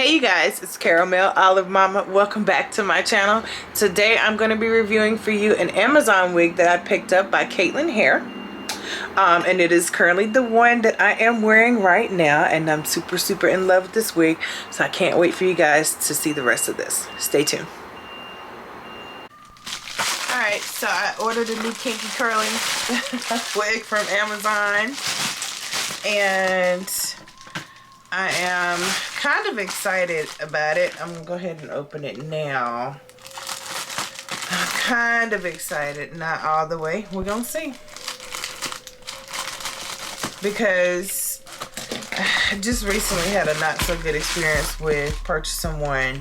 Hey you guys, it's Caramel Olive Mama. Welcome back to my channel. Today I'm going to be reviewing for you an Amazon wig that I picked up by Caitlyn Hair. And it is currently the one that I am wearing right now, and I'm super in love with this wig, so I can't wait for you guys to see the rest of this. Stay tuned. Alright, so I ordered a new kinky curling wig from Amazon, and I am kind of excited about it. I'm gonna go ahead and open it now. I'm kind of excited, not all the way. We're gonna see. Because I just recently had a not so good experience with purchasing one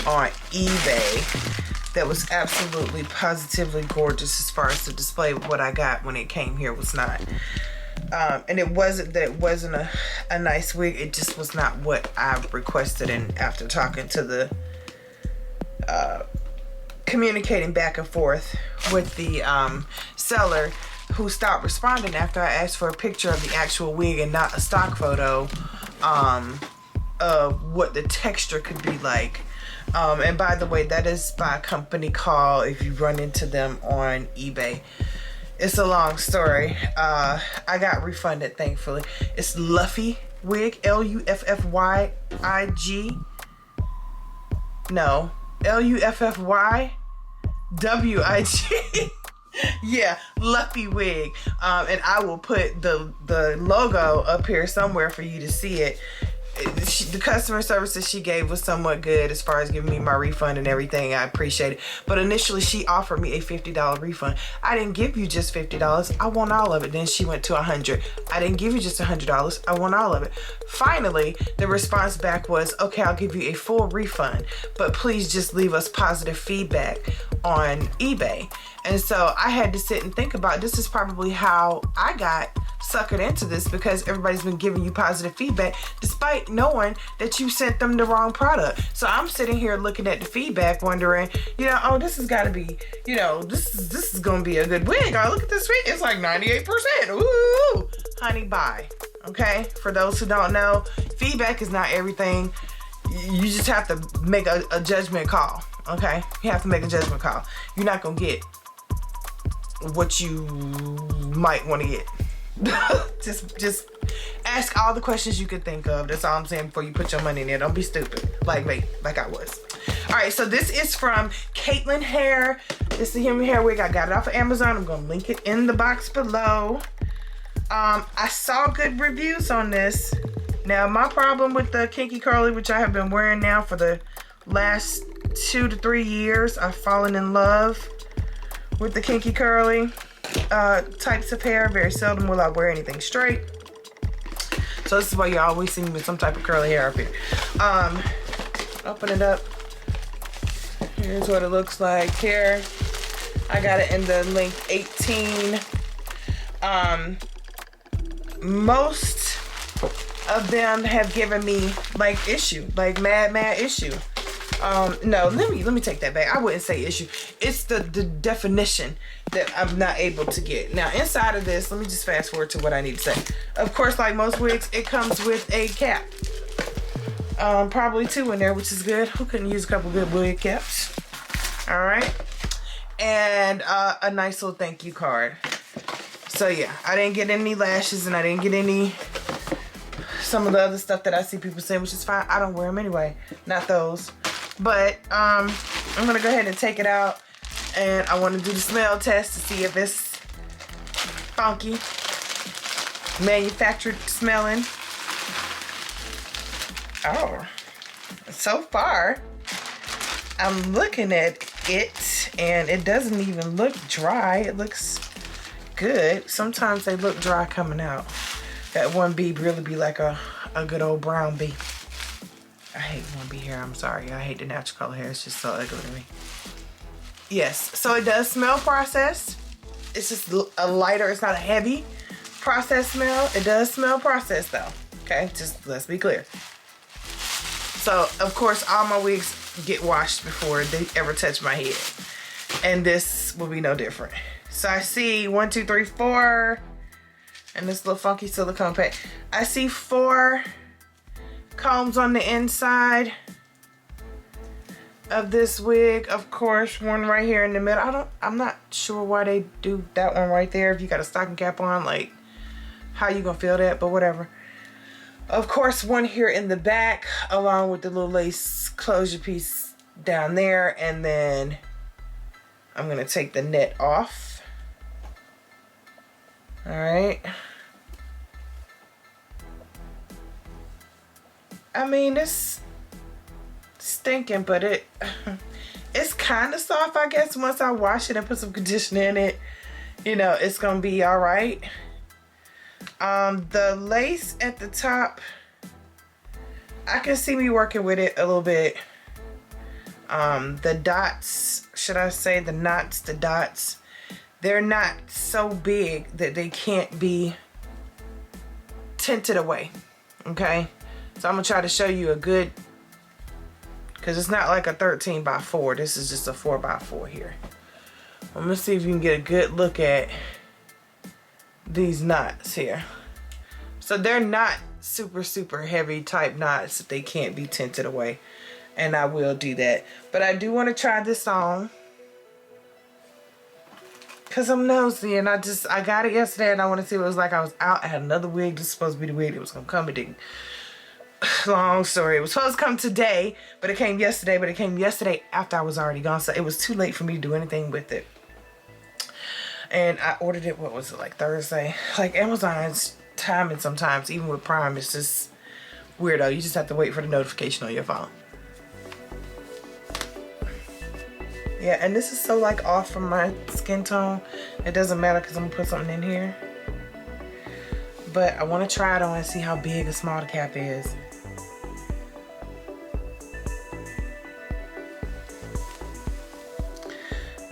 on eBay that was absolutely positively gorgeous. As far as the display, what I got when it came here was not. And it wasn't that it wasn't a nice wig, it just was not what I requested. And after talking to the communicating back and forth with the seller, who stopped responding after I asked for a picture of the actual wig and not a stock photo of what the texture could be like. And by the way, that is by a company called, if you run into them on eBay, it's a long story. I got refunded, thankfully. It's Luffy Wig, Luffywig. No, Luffywig. Yeah, Luffy Wig. And I will put the logo up here somewhere for you to see it. The customer service that she gave was somewhat good as far as giving me my refund and everything. I appreciate it. But initially she offered me a $50 refund. I didn't give you just $50. I want all of it. Then she went to $100. I didn't give you just $100. I want all of it. Finally, the response back was, okay, I'll give you a full refund, but please just leave us positive feedback on eBay. And so I had to sit and think about, this is probably how I got suckered into this, because everybody's been giving you positive feedback despite knowing that you sent them the wrong product. So I'm sitting here looking at the feedback wondering, oh, this has got to be, this is going to be a good wig. Oh, look at this wig. It's like 98%. Ooh, honey, bye. Okay? For those who don't know, feedback is not everything. You just have to make a judgment call. Okay? You have to make a judgment call. You're not going to get what you might want to get. just ask all the questions you could think of. That's all I'm saying before you put your money in there. Don't be stupid like me, like I was. Alright, so this is from Caitlyn Hair. This is the human hair wig. I got it off of Amazon. I'm gonna link it in the box below. I saw good reviews on this. Now my problem with the kinky curly, which I have been wearing now for the last 2 to 3 years, I've fallen in love with the kinky curly types of hair. Very seldom will I wear anything straight, so this is why you always see me with some type of curly hair up here. Open it up. Here's what it looks like here. I got it in the length 18. Most of them have given me like issue, like mad issue. No, let me take that back. I wouldn't say issue. It's the definition that I'm not able to get. Now, inside of this, let me just fast forward to what I need to say. Of course, like most wigs, it comes with a cap. Probably 2 in there, which is good. Who couldn't use a couple good wig caps? All right. And a nice little thank you card. So yeah, I didn't get any lashes, and I didn't get some of the other stuff that I see people saying, which is fine. I don't wear them anyway. Not those. But I'm gonna go ahead and take it out, and I want to do the smell test to see if it's funky, manufactured smelling. Oh, so far I'm looking at it and it doesn't even look dry. It looks good. Sometimes they look dry coming out. That one bead really be like a good old brown bead. I hate 1B hair, I'm sorry. I hate the natural color hair, it's just so ugly to me. Yes, so it does smell processed. It's just a lighter, it's not a heavy processed smell. It does smell processed though, okay? Just let's be clear. So, of course, all my wigs get washed before they ever touch my head. And this will be no different. So I see 1, 2, 3, 4, and this little funky silicone pack. I see 4 combs on the inside of this wig, of course. One right here in the middle. I'm not sure why they do that one right there. If you got a stocking cap on, like, how you gonna feel that? But whatever. Of course, one here in the back, along with the little lace closure piece down there. And then I'm gonna take the net off. All right. I mean, it's stinking, but it's kind of soft, I guess. Once I wash it and put some conditioner in it, you know, it's gonna be all right. The lace at the top, I can see me working with it a little bit. The dots, should I say the knots, the dots, they're not so big that they can't be tinted away, okay? So I'm gonna try to show you a good, because it's not like a 13 by 4. This is just a 4 by 4 here. I'm gonna see if you can get a good look at these knots here. So they're not super heavy type knots that they can't be tinted away. And I will do that. But I do want to try this on, because I'm nosy, and I got it yesterday and I want to see what it was like. I was out, I had another wig. This is supposed to be the wig that was gonna come. It didn't. Long story. It was supposed to come today, but it came yesterday. But it came yesterday after I was already gone, so it was too late for me to do anything with it. And I ordered it, what was it, like Thursday? Like, Amazon's timing sometimes, even with Prime, it's just weirdo. You just have to wait for the notification on your phone. Yeah, and this is so like off from my skin tone. It doesn't matter because I'm gonna put something in here. But I want to try it on and see how big or small the cap is.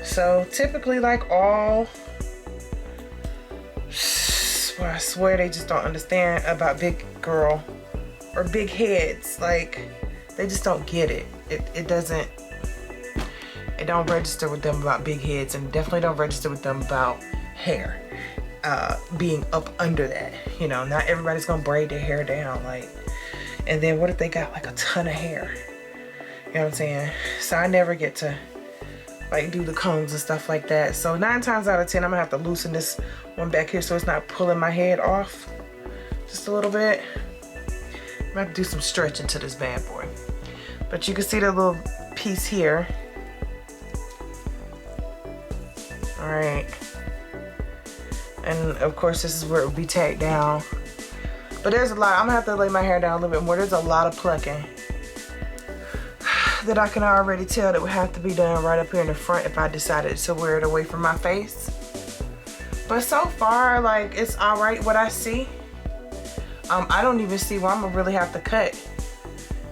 So typically, like all, well, I swear they just don't understand about big girl or big heads. Like, they just don't get it. It don't register with them about big heads, and definitely don't register with them about hair being up under that. You know, not everybody's gonna braid their hair down, like, and then what if they got like a ton of hair? You know what I'm saying? So I never get to like do the combs and stuff like that. So 9 times out of 10, I'm gonna have to loosen this one back here so it's not pulling my head off just a little bit. I'm gonna have to do some stretching to this bad boy. But you can see the little piece here. All right. And of course, this is where it will be tacked down. But there's a lot. I'm gonna have to lay my hair down a little bit more. There's a lot of plucking that I can already tell that would have to be done right up here in the front if I decided to wear it away from my face. But so far, like, it's all right what I see. I don't even see why I'm gonna really have to cut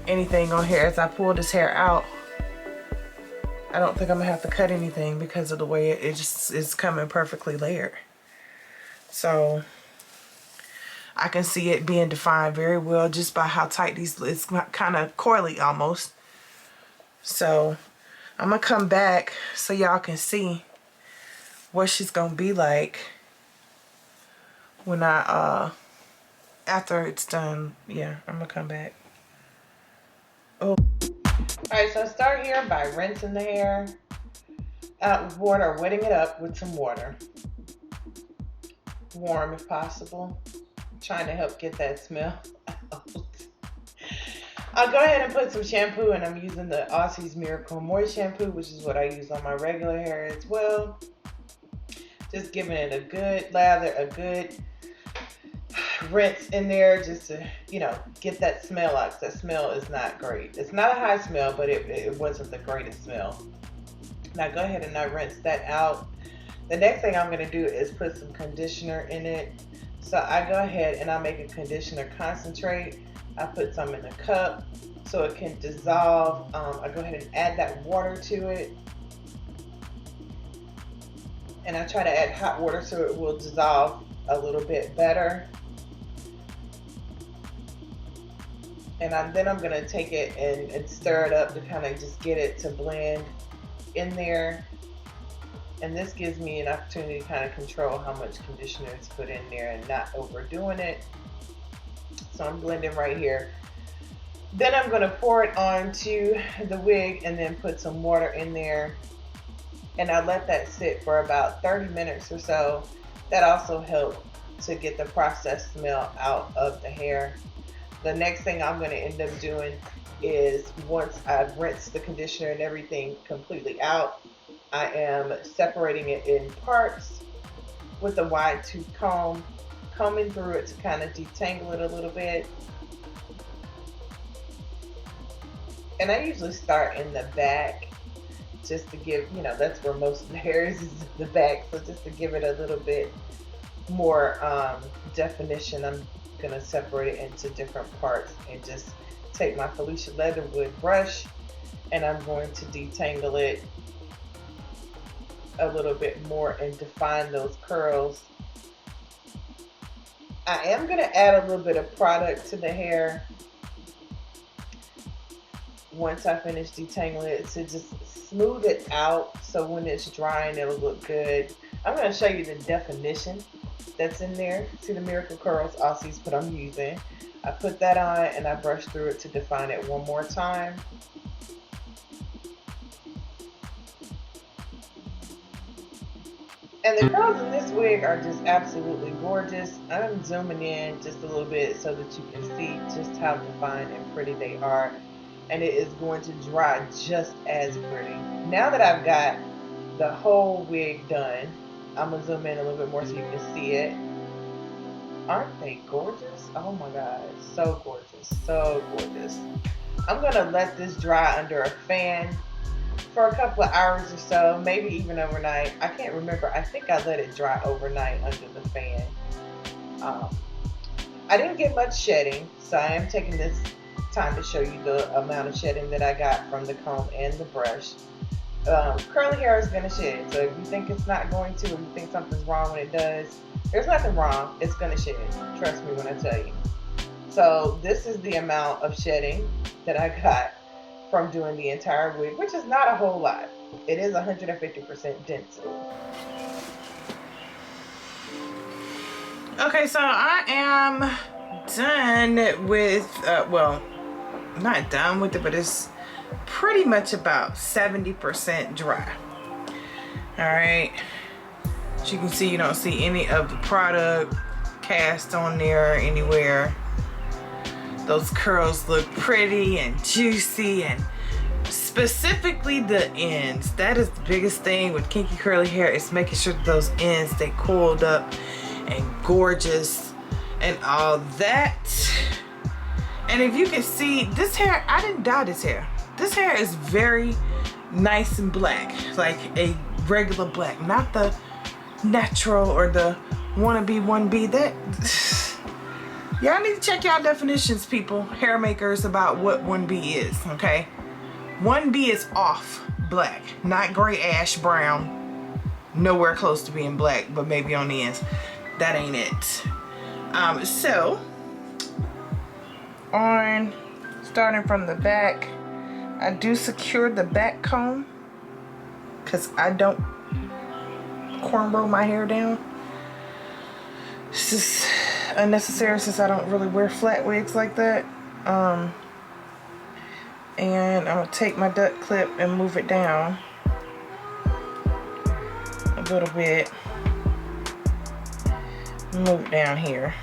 anything on here as I pull this hair out. I don't think I'm gonna have to cut anything because of the way it just is coming perfectly layered. So I can see it being defined very well just by how tight these, it's kind of coily almost. So I'm gonna come back so y'all can see what she's gonna be like when I after it's done. Yeah, I'm gonna come back. Oh, alright, so start here by rinsing the hair out with water, wetting it up with some water, warm if possible. I'm trying to help get that smell out. I'll go ahead and put some shampoo, and I'm using the Aussie's Miracle Moist shampoo, which is what I use on my regular hair as well. Just giving it a good lather, a good rinse in there just to, you know, get that smell out, 'cause that smell is not great. It's not a high smell, but it wasn't the greatest smell. Now go ahead and I rinse that out. The next thing I'm going to do is put some conditioner in it. So I go ahead and I make a conditioner concentrate. I put some in a cup so it can dissolve. I go ahead and add that water to it. And I try to add hot water so it will dissolve a little bit better. And then I'm going to take it and stir it up to kind of just get it to blend in there. And this gives me an opportunity to kind of control how much conditioner is put in there and not overdoing it. So I'm blending right here. Then I'm going to pour it onto the wig and then put some water in there. And I let that sit for about 30 minutes or so. That also helped to get the processed smell out of the hair. The next thing I'm going to end up doing is, once I've rinsed the conditioner and everything completely out, I am separating it in parts with a wide tooth comb, combing through it to kind of detangle it a little bit. And I usually start in the back just to give, you know, that's where most of the hair is the back. So just to give it a little bit more definition, I'm going to separate it into different parts and just take my Felicia Leatherwood brush and I'm going to detangle it a little bit more and define those curls. I am going to add a little bit of product to the hair once I finish detangling it to just smooth it out, so when it's drying it'll look good. I'm going to show you the definition that's in there. See the Miracle Curls Aussies, what I'm using. I put that on and I brush through it to define it one more time. And the curls in this wig are just absolutely gorgeous. I'm zooming in just a little bit so that you can see just how defined and pretty they are. And it is going to dry just as pretty. Now that I've got the whole wig done, I'm going to zoom in a little bit more so you can see it. Aren't they gorgeous? Oh my God, so gorgeous, so gorgeous. I'm going to let this dry under a fan for a couple of hours or so, maybe even overnight. I can't remember. I think I let it dry overnight under the fan. I didn't get much shedding, so I am taking this time to show you the amount of shedding that I got from the comb and the brush. Curly hair is going to shed, so if you think it's not going to, or you think something's wrong when it does, there's nothing wrong. It's going to shed. Trust me when I tell you. So this is the amount of shedding that I got from doing the entire wig, which is not a whole lot. It is 150% density. Okay, so I am done with, well, not done with it, but it's pretty much about 70% dry. All right, as you can see, you don't see any of the product cast on there anywhere. Those curls look pretty and juicy, and specifically the ends. That is the biggest thing with kinky curly hair, is making sure that those ends stay coiled up and gorgeous and all that. And if you can see this hair, I didn't dye this hair. This hair is very nice and black, like a regular black, not the natural or the wannabe 1B. That y'all need to check y'all definitions, people, hair makers, about what 1B is, okay? 1B is off black, not gray, ash, brown, nowhere close to being black, but maybe on the ends. That ain't it. So on, starting from the back, I do secure the back comb because I don't cornrow my hair down. It's just unnecessary since I don't really wear flat wigs like that. And I'm gonna take my duck clip and move it down a little bit. Move it down here.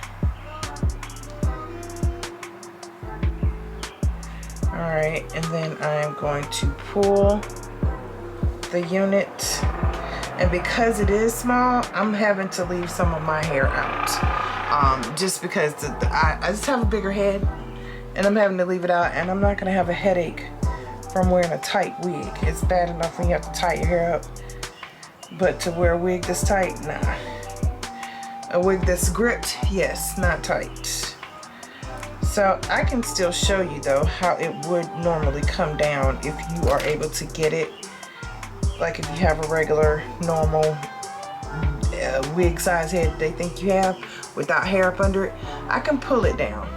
Alright, and then I'm going to pull the unit. And because it is small, I'm having to leave some of my hair out. Just because I just have a bigger head, and I'm having to leave it out, and I'm not gonna have a headache from wearing a tight wig. It's bad enough when you have to tie your hair up, but to wear a wig this tight, nah. A wig that's gripped, yes, not tight. So I can still show you though how it would normally come down if you are able to get it. Like if you have a regular, normal wig size head they think you have without hair up under it, I can pull it down.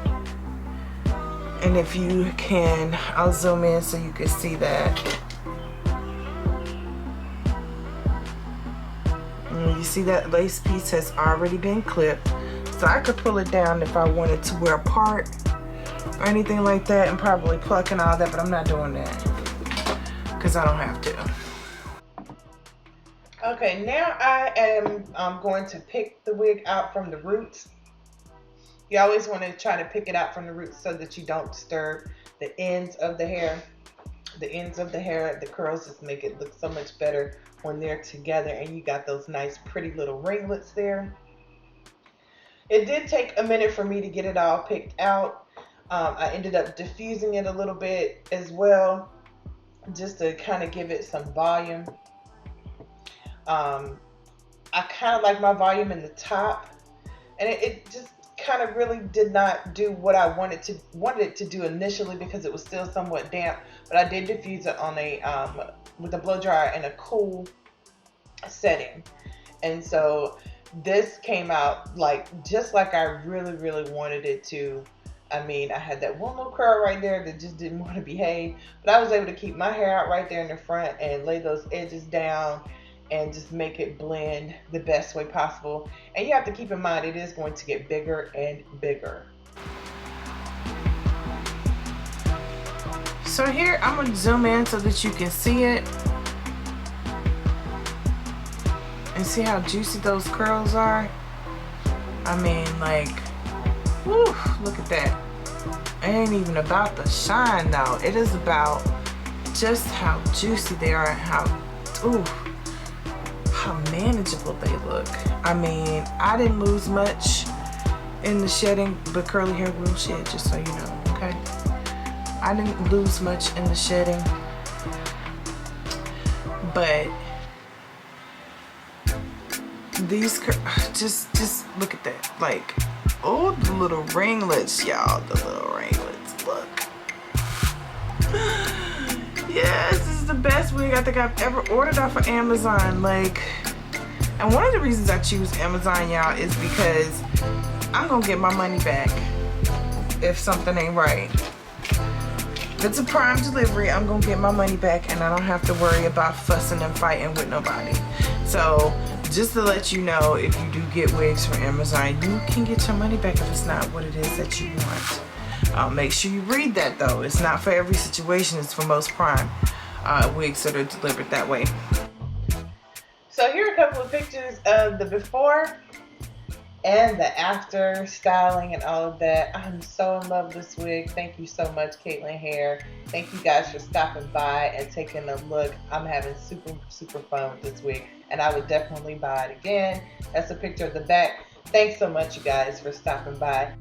And if you can, I'll zoom in so you can see that. And you see that lace piece has already been clipped. So I could pull it down if I wanted to wear a part or anything like that, and probably pluck and all that, but I'm not doing that because I don't have to. Okay, now I am going to pick the wig out from the roots. You always want to try to pick it out from the roots so that you don't disturb the ends of the hair. The ends of the hair, the curls just make it look so much better when they're together and you got those nice pretty little ringlets there. It did take a minute for me to get it all picked out. I ended up diffusing it a little bit as well, just to kind of give it some volume. I kind of like my volume in the top, and it just kind of really did not do what I wanted it to do initially because it was still somewhat damp. But I did diffuse it on a with a blow dryer in a cool setting, and so this came out just like I really wanted it to. I mean, I had that one little curl right there that just didn't want to behave, but I was able to keep my hair out right there in the front and lay those edges down and just make it blend the best way possible. And you have to keep in mind, it is going to get bigger and bigger. So here, I'm gonna zoom in so that you can see it. And see how juicy those curls are? I mean, like, whew, look at that. It ain't even about the shine now. It is about just how juicy they are and how manageable they look. I mean, I didn't lose much in the shedding, but curly hair will shed, just so you know, okay? I didn't lose much in the shedding, but these just look at that. Like, oh, the little ringlets, y'all. The little ringlets, look. Yes, this is the best wig I think I've ever ordered off of Amazon. Like, and one of the reasons I choose Amazon, y'all, is because I'm gonna get my money back if something ain't right. If it's a Prime delivery, I'm gonna get my money back and I don't have to worry about fussing and fighting with nobody. So just to let you know, if you do get wigs from Amazon, you can get your money back if it's not what it is that you want. Make sure you read that though. It's not for every situation, it's for most Prime wigs that are delivered that way. So here are a couple of pictures of the before and the after styling and all of that. I'm so in love with this wig. Thank you so much, Caitlyn Hair. Thank you guys for stopping by and taking a look. I'm having super fun with this wig, and I would definitely buy it again. That's a picture of the back. Thanks so much, you guys, for stopping by.